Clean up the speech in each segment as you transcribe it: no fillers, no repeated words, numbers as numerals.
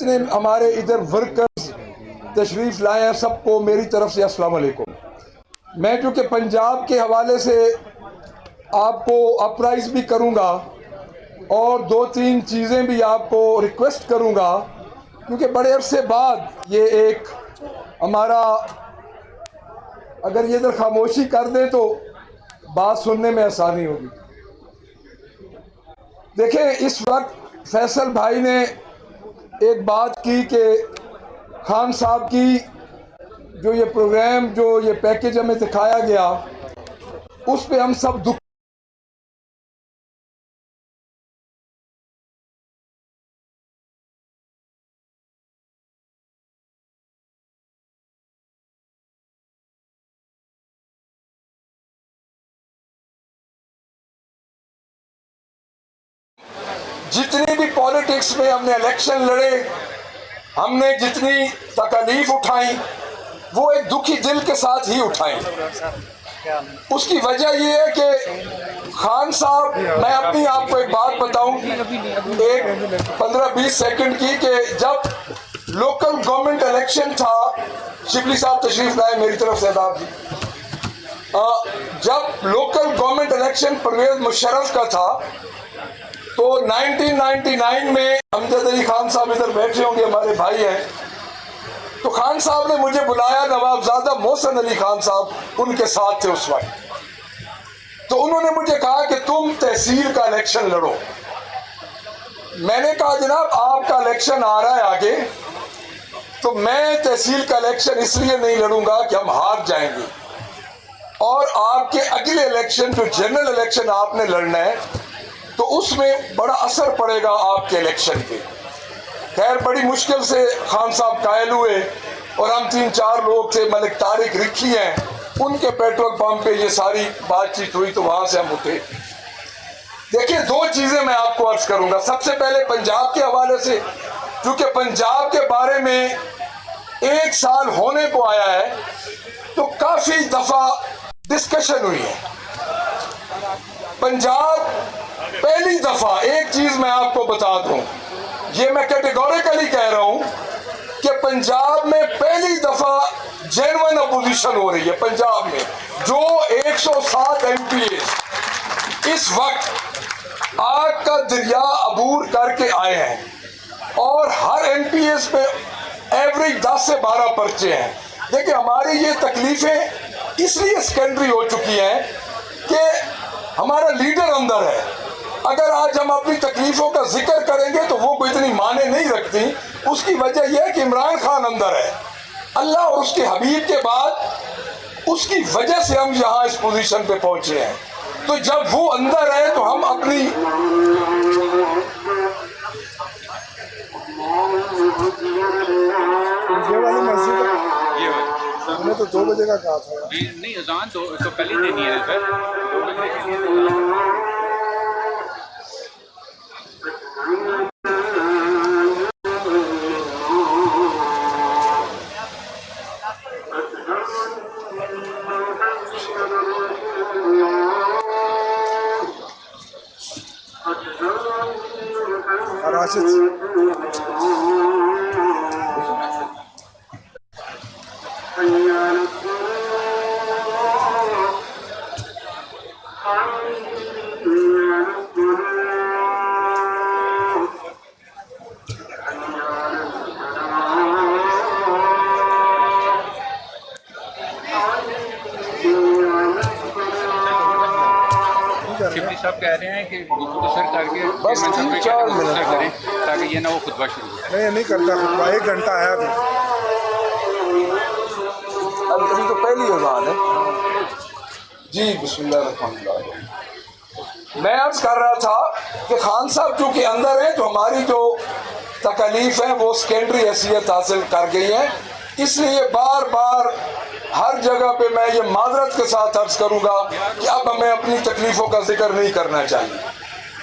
जितने हमारे इधर वर्कर्स तशरीफ़ लाए हैं सबको मेरी तरफ से अस्सलाम वालेकुम। मैं चूँकि पंजाब के हवाले से आपको अप्राइज़ भी करूँगा और 2-3 चीज़ें भी आपको रिक्वेस्ट करूँगा, क्योंकि बड़े अरसे बाद ये एक हमारा, अगर ये इधर खामोशी कर दें तो बात सुनने में आसानी होगी। देखें, इस वक्त फैसल भाई ने एक बात की कि खान साहब की जो ये प्रोग्राम, जो ये पैकेज हमें दिखाया गया, उस पे हम सब दुख। जितनी भी पॉलिटिक्स में हमने इलेक्शन लड़े, हमने जितनी तकलीफ उठाई, वो एक दुखी दिल के साथ ही उठाई। उसकी वजह ये है कि खान साहब, मैं अपनी आपको एक बात बताऊं, एक 15-20 सेकंड की, कि जब लोकल गवर्नमेंट इलेक्शन था, शिबली साहब तशरीफ लाए मेरी तरफ से आदाब जी, जब local government election Pervez Musharraf का था तो 1999 में अमजद अली खान साहब इधर बैठे होंगे, हमारे भाई हैं, तो खान साहब ने मुझे बुलाया, नवाबजादा मोहसिन अली खान साहब उनके साथ थे उस वक्त। तो उन्होंने मुझे कहा कि तुम तहसील का इलेक्शन लड़ो। मैंने कहा जनाब आपका इलेक्शन आ रहा है आगे, तो मैं तहसील का इलेक्शन इसलिए नहीं लड़ूंगा कि हम हार जाएंगे, और आपके अगले इलेक्शन जो जनरल इलेक्शन आपने लड़ना है तो उसमें बड़ा असर पड़ेगा आपके इलेक्शन पे। खैर बड़ी मुश्किल से खान साहब कायल हुए और हम 3-4 लोग थे, मलिक तारिक रिक्की हैं, उनके पेट्रोल पंप पे ये सारी बातचीत हुई, तो वहां से हम उठे। देखिए, 2 चीजें मैं आपको अर्ज करूंगा। सबसे पहले पंजाब के हवाले से, क्योंकि पंजाब के बारे में 1 साल होने को आया है तो काफी दफा डिस्कशन हुई है। पंजाब पहली दफा, एक चीज मैं आपको बता दूं, ये मैं कैटेगोरिकली कह रहा हूं कि पंजाब में पहली दफा जेन्युइन अपोजिशन हो रही है। पंजाब में जो 107 एमपीए इस वक्त आग का दरिया अबूर करके आए हैं और हर एमपीएस पे एवरेज 10 से 12 पर्चे हैं। देखिए, हमारी ये तकलीफें इसलिए सेकेंडरी हो चुकी हैं कि हमारा लीडर अंदर है। अगर आज हम अपनी तकलीफों का जिक्र करेंगे तो वो कोई इतनी माने नहीं रखती। उसकी वजह यह है कि इमरान खान अंदर है। अल्लाह और उसके हबीब के बाद उसकी वजह से हम यहाँ इस पोजीशन पे पहुंचे हैं। तो जब वो अंदर है तो हम अपनी ये वाली मस्जिद हमने तो 2 बजे का कहा था। नहीं, अजान तो पहले देनी है सर, 2 बजे के लिए। राशिद शिवजी साहब कह रहे हैं कि गुफ्तगू करके बस 3-4 मिनट करें ताकि ये ना वो खुतबा शुरू हो। नहीं करता खुतबा, 1 घंटा है अभी तो पहली अज़ान है जी। बिस्मिल्लाह। मैं अर्ज कर रहा था कि खान साहब चूंकि अंदर है तो हमारी जो तकलीफ है वो सेकेंडरी हैसियत हासिल कर गई है। इसलिए बार बार हर जगह पे मैं ये माजरत के साथ अर्ज करूंगा कि अब हमें अपनी तकलीफों का जिक्र नहीं करना चाहिए,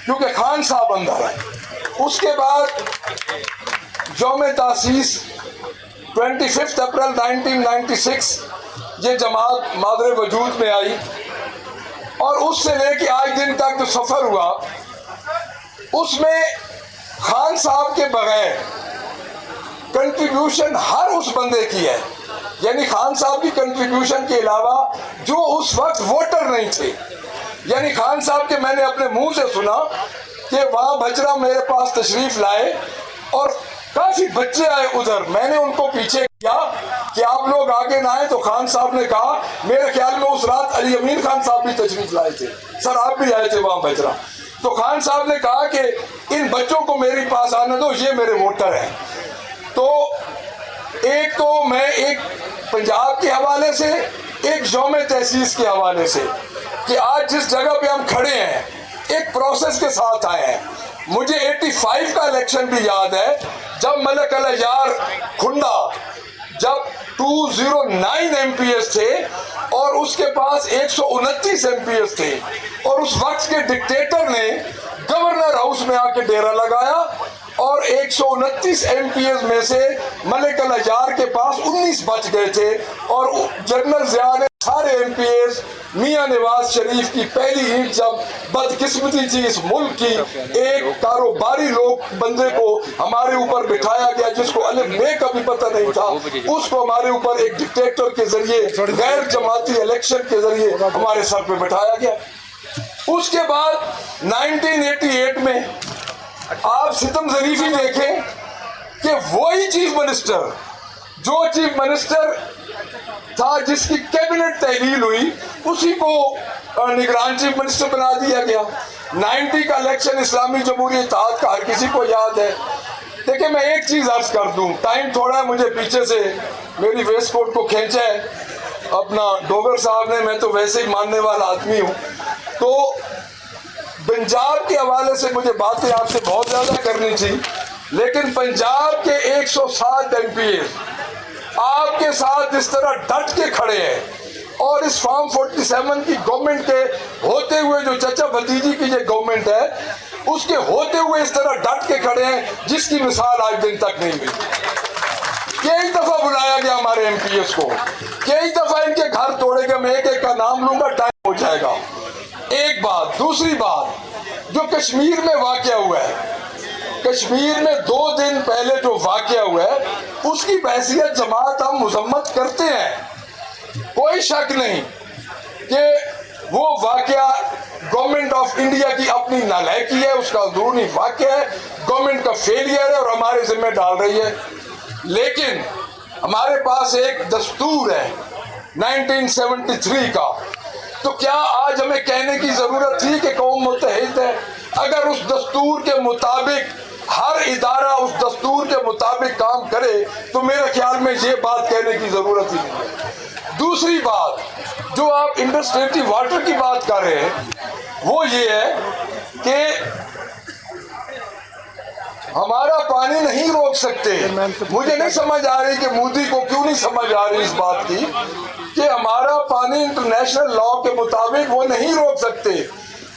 क्योंकि खान साहब अंदर है। उसके बाद यौम तासीस 25 अप्रैल 1996 ये जमात मादरे वजूद में आई और उससे लेके आज दिन तक जो सफर हुआ उसमें खान साहब के बगैर कंट्रीब्यूशन हर उस बंदे की है, यानी खान साहब की कंट्रीब्यूशन के अलावा जो उस वक्त वोटर नहीं थे, यानी खान साहब के मैंने अपने मुंह से सुना कि वहां बजरा मेरे पास तशरीफ लाए और काफी बच्चे आए उधर, मैंने उनको पीछे किया कि आप लोग आगे ना आए, तो खान साहब ने कहा, मेरे ख्याल में उस रात अली अमीन खान साहब भी तशरीफ लाए थे, सर आप भी आए थे वहां बजरा, तो खान साहब ने कहा कि इन बच्चों को मेरे पास आने दो, ये मेरे वोटर हैं। तो मैं एक पंजाब के हवाले से, एक यौम तहसीस के हवाले से, कि आज जिस जगह पे हम खड़े हैं एक प्रोसेस के साथ आए हैं। मुझे 85 का इलेक्शन भी याद है, जब मलिक अल-यार खुंडा जब 209 MPs थे और उसके पास 129 MPs थे, और उस वक्त के डिक्टेटर ने गवर्नर हाउस में आके डेरा लगाया और 129 MPs में से मलिक अल-यार के पास 19 बच गए थे, और जनरल ज़िया ने सारे MPs मियां नवाज शरीफ की पहली ईंट जब बदकिस्मती थी इस मुल्क की, एक कारोबारी लोग बंदे को हमारे ऊपर बिठाया गया जिसको अलिफ बे का भी पता नहीं था, उसको हमारे ऊपर एक डिक्टेटर के जरिए गैर जमाती इलेक्शन के जरिए हमारे सर पे बिठाया गया। उसके बाद 1988 में आप सितम ज़रीफी देखें कि वही चीफ मिनिस्टर, जो चीफ मिनिस्टर था जिसकी कैबिनेट तहलील हुई, उसी को निगरान चीफ मिनिस्टर बना दिया गया। 90 का इलेक्शन इस्लामी जमहूरियत इत्तेहाद का हर किसी को याद है। देखिए मैं एक चीज अर्ज कर दूं, टाइम थोड़ा है, मुझे पीछे से मेरी वेस्ट कोट को खींचा है अपना डोगर साहब ने, मैं तो वैसे ही मानने वाला आदमी हूं, तो पंजाब के हवाले से मुझे बातें आपसे बहुत ज्यादा करनी थी, लेकिन पंजाब के 107 MPs आपके साथ इस तरह डट के खड़े हैं, और इस फॉर्म 47 की गवर्नमेंट के होते हुए, जो चचा भतीजी की ये गवर्नमेंट है उसके होते हुए इस तरह डट के खड़े हैं जिसकी मिसाल आज दिन तक नहीं मिली। कई दफा बुलाया गया हमारे MPs को, कई दफा इनके घर तोड़े गए, मैं एक एक का नाम लूंगा, टाइम हो जाएगा। एक बात, दूसरी बात, जो कश्मीर में वाकया हुआ है, कश्मीर में 2 दिन पहले जो वाकया हुआ है उसकी बहसियत जमात हम मजम्मत करते हैं, कोई शक नहीं कि वो वाकया गवर्नमेंट ऑफ इंडिया की अपनी नालायकी है, उसका अंदरूनी वाकया है, गवर्नमेंट का फेलियर है और हमारे जिम्मे डाल रही है। लेकिन हमारे पास एक दस्तूर है 1973 का, तो क्या आज हमें कहने की जरूरत थी कि कौम मुत्तहिद है? अगर उस दस्तूर के मुताबिक हर इदारा उस दस्तूर के मुताबिक काम करे तो मेरे ख्याल में ये बात कहने की जरूरत ही नहीं है। दूसरी बात, जो आप इंडस्ट्रेटिव वाटर की बात कर रहे हैं, वो ये है कि हमारा पानी नहीं रोक सकते। मुझे नहीं समझ आ रही कि मोदी को क्यों नहीं समझ आ रही इस बात की कि हमारा पानी इंटरनेशनल लॉ के मुताबिक वो नहीं रोक सकते,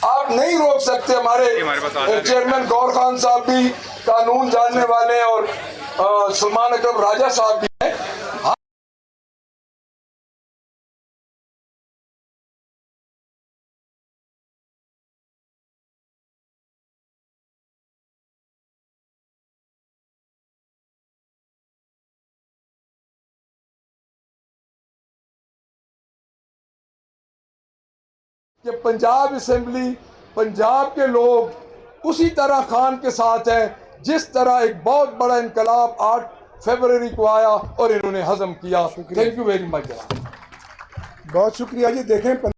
आप नहीं रोक सकते। हमारे चेयरमैन गौर खान साहब भी कानून जानने वाले और सलमान अकरम राजा साहब भी हैं। कि पंजाब असेंबली, पंजाब के लोग उसी तरह खान के साथ हैं जिस तरह एक बहुत बड़ा इनकलाब 8 फरवरी को आया और इन्होंने हजम किया। Thank you very much. बहुत शुक्रिया जी। देखें